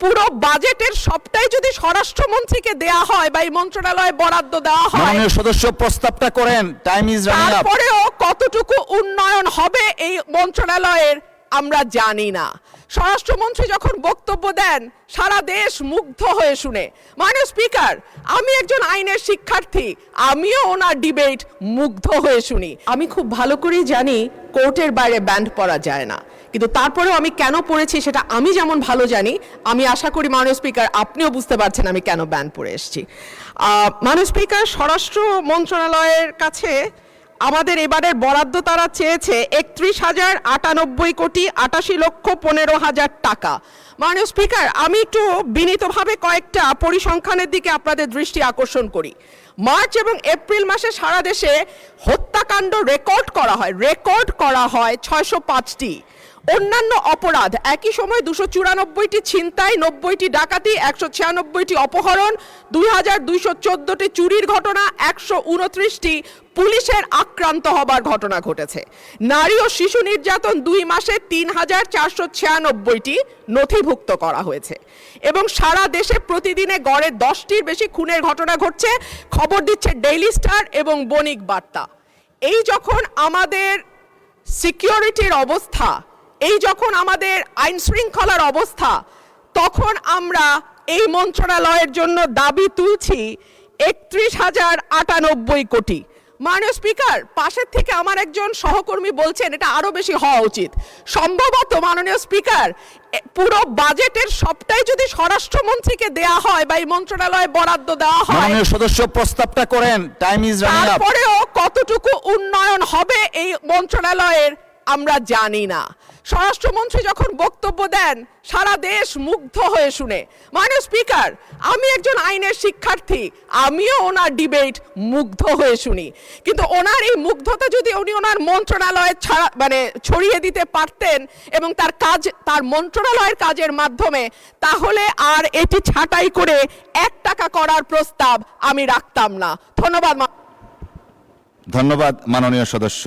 পুরো বাজেটের সবটাই যদি স্বরাষ্ট্রমন্ত্রীকে দেয়া হয় বা এই মন্ত্রণালয়ে বরাদ্দ দেওয়া হয়, মাননীয় সদস্য প্রস্তাবটা করেন, টাইম ইজ রানিং আপ। তারপরেও কতটুকু উন্নয়ন হবে এই মন্ত্রণালয়ের আমরা জানি না। স্বরাষ্ট্রমন্ত্রী যখন বক্তব্য দেন সারা দেশ মুগ্ধ হয়ে শুনে। মাননীয় স্পিকার, আমি একজন আইনের শিক্ষার্থী, আমিও ওনার ডিবেট মুগ্ধ হয়ে শুনি। আমি খুব ভালো করেই জানি কোর্টের বাইরে ব্যান্ড পড়া যায় না, কিন্তু তারপরেও আমি কেন পড়েছি সেটা আমি যেমন ভালো জানি, আমি আশা করি মাননীয় স্পিকার আপনিও বুঝতে পারছেন আমি কেন ব্যান্ড পড়ে এসেছি। মাননীয় স্পিকার, স্বরাষ্ট্র মন্ত্রণালয়ের কাছে আমাদের এবারের বরাদ্দ তারা চেয়েছে 31,098,85,15,000 টাকা। মাননীয় স্পিকার, আমি একটু বিনীতভাবে কয়েকটা পরিসংখ্যানের দিকে আপনাদের দৃষ্টি আকর্ষণ করি। মার্চ এবং এপ্রিল মাসে সারা দেশে হত্যাকাণ্ড রেকর্ড করা হয় 605টি। অন্যান্য অপরাধ একই সময় 294টি ছিনতাই, 90টি ডাকাতি, 196টি অপহরণ, 2214টি চুরির ঘটনা, 129টি পুলিশের আক্রান্ত হবার ঘটনা ঘটেছে। নারী ও শিশু নির্যাতন 2 মাসে 3,496টি নথিভুক্ত করা হয়েছে এবং সারা দেশে প্রতিদিনে গড়ে 10টির বেশি খুনের ঘটনা ঘটছে, খবর দিচ্ছে ডেইলি স্টার এবং বণিক বার্তা। এই যখন আমাদের সিকিউরিটির অবস্থা, এই যখন আমাদের আইন শৃঙ্খলার অবস্থা, তখন আমরা এই মন্ত্রণালয়ের জন্য দাবি তুলছি 31,098 কোটি। মাননীয় স্পিকার, পাশের থেকে আমার একজন সহকর্মী বলছেন এটা আরো বেশি হওয়া উচিত। সম্ভবত মাননীয় স্পিকার, পুরো বাজেটের সবটাই যদি স্বরাষ্ট্রমন্ত্রীকে দেয়া হয় বা এই মন্ত্রণালয়ে বরাদ্দ দেওয়া হয়, মাননীয় সদস্য প্রস্তাবটা করেন, টাইম ইজ রানিং আপ। তারপরেও কতটুকু উন্নয়ন হবে এই মন্ত্রণালয়ের আমরা জানি না। স্বরাষ্ট্রমন্ত্রী যখন বক্তব্য দেন সারা দেশ মুগ্ধ হয়ে শুনে। মাননীয় স্পিকার, আমি একজন আইনের শিক্ষার্থী, আমিও ওনার ডিবেট মুগ্ধ হয়ে শুনি, কিন্তু ওনার এই মুগ্ধতা যদি উনি ওনার মন্ত্রণালয়ে ছড়িয়ে দিতে পারতেন এবং তার মন্ত্রণালয়ের কাজের মাধ্যমে, তাহলে আর এটি ছাঁটাই করে 1 টাকা করার প্রস্তাব আমি রাখতাম না। ধন্যবাদ। ধন্যবাদ মাননীয় সদস্য।